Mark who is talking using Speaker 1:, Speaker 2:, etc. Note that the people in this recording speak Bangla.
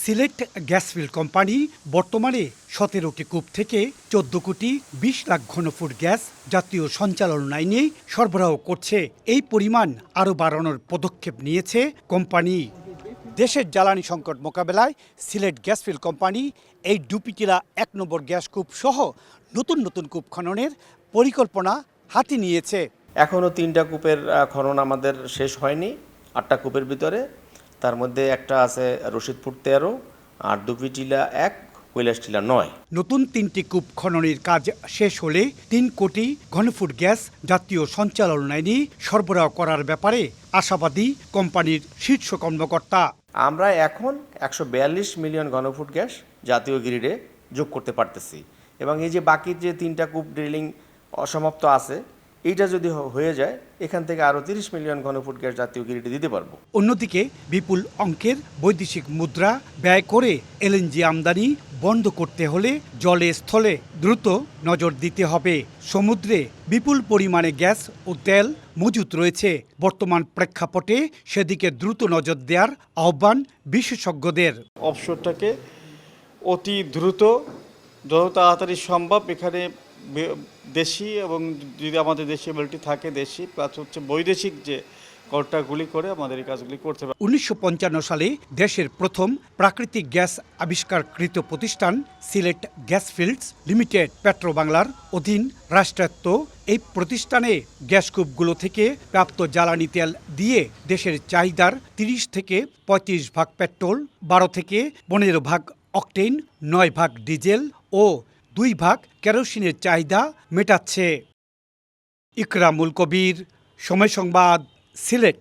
Speaker 1: সিলেট গ্যাসফিল্ড কোম্পানি বর্তমানে ১৭টি কূপ থেকে ১৪ কোটি ২০ লাখ ঘনফুট গ্যাস জাতীয় সঞ্চালন আইনে সরবরাহ করছে। এই পরিমাণ আরও বাড়ানোর পদক্ষেপ নিয়েছে কোম্পানি। দেশের জ্বালানি সংকট মোকাবেলায় সিলেট গ্যাসফিল্ড কোম্পানি এই ডুপিটিলা ১ নম্বর গ্যাস কূপ সহ নতুন নতুন কূপ খননের পরিকল্পনা হাতে নিয়েছে।
Speaker 2: এখনও ৩টা কূপের খনন আমাদের শেষ হয়নি, ৮টা কূপের ভিতরে। তার মধ্যে একটা আছে রশিদপুর ১৩ আর ডুপিটিলা ১, কৈলাসটিলা ৯।
Speaker 1: নতুন ৩টি কূপ খননের কাজ শেষ হলে ৩ কোটি ঘনফুট গ্যাস জাতীয় সঞ্চালন আইনে সরবরাহ করার ব্যাপারে আশাবাদী কোম্পানির শীর্ষ কর্মকর্তা।
Speaker 2: আমরা এখন ১৪২ মিলিয়ন ঘনফুট গ্যাস জাতীয় গ্রিডে যোগ করতে পারতেছি, এবং এই যে বাকি যে ৩টা কূপ ড্রিলিং অসমাপ্ত আছে, এইটা যদি হয়ে যায় এখান থেকে আরও ৩০ মিলিয়ন ঘনফুট গ্যাস জাতীয় গ্রিডে দিতে পারবো।
Speaker 1: অন্যদিকে বিপুল অঙ্কের বৈদেশিক মুদ্রা ব্যয় করে এলএনজি আমদানি বন্ধ করতে হলে জলে স্থলে দ্রুত নজর দিতে হবে। সমুদ্রে বিপুল পরিমাণে গ্যাস ও তেল মজুত রয়েছে। বর্তমান প্রেক্ষাপটে সেদিকে দ্রুত নজর দেওয়ার আহ্বান বিশেষজ্ঞদের।
Speaker 3: অবসরটাকে অতি দ্রুত, যত তাড়াতাড়ি সম্ভব এখানে দেশি, এবং যদি আমাদের দেশি এবিলিটি থাকে দেশি, প্লাস হচ্ছে বৈদেশিক যে কন্ট্রাক্টগুলি করে আমাদের এই কাজগুলি করতে হবে।
Speaker 1: ১৯৫৫ সালে দেশের প্রথম প্রাকৃতিক গ্যাস আবিষ্কারকৃত প্রতিষ্ঠান সিলেট গ্যাসফিল্ডস লিমিটেড পেট্রোবাংলার অধীন রাষ্ট্রায়ত্ত এই প্রতিষ্ঠানে গ্যাসকূপগুলো থেকে প্রাপ্ত জ্বালানি তেল দিয়ে দেশের চাহিদার ৩০ থেকে ৩৫ ভাগ পেট্রোল, ১২ থেকে ১৫ ভাগ অকটেন, ৯ ভাগ ডিজেল ও ২ ভাগ কেরোসিনের চাহিদা মেটাচ্ছে। ইকরামুল কবির, সময় সংবাদ, সিলেট।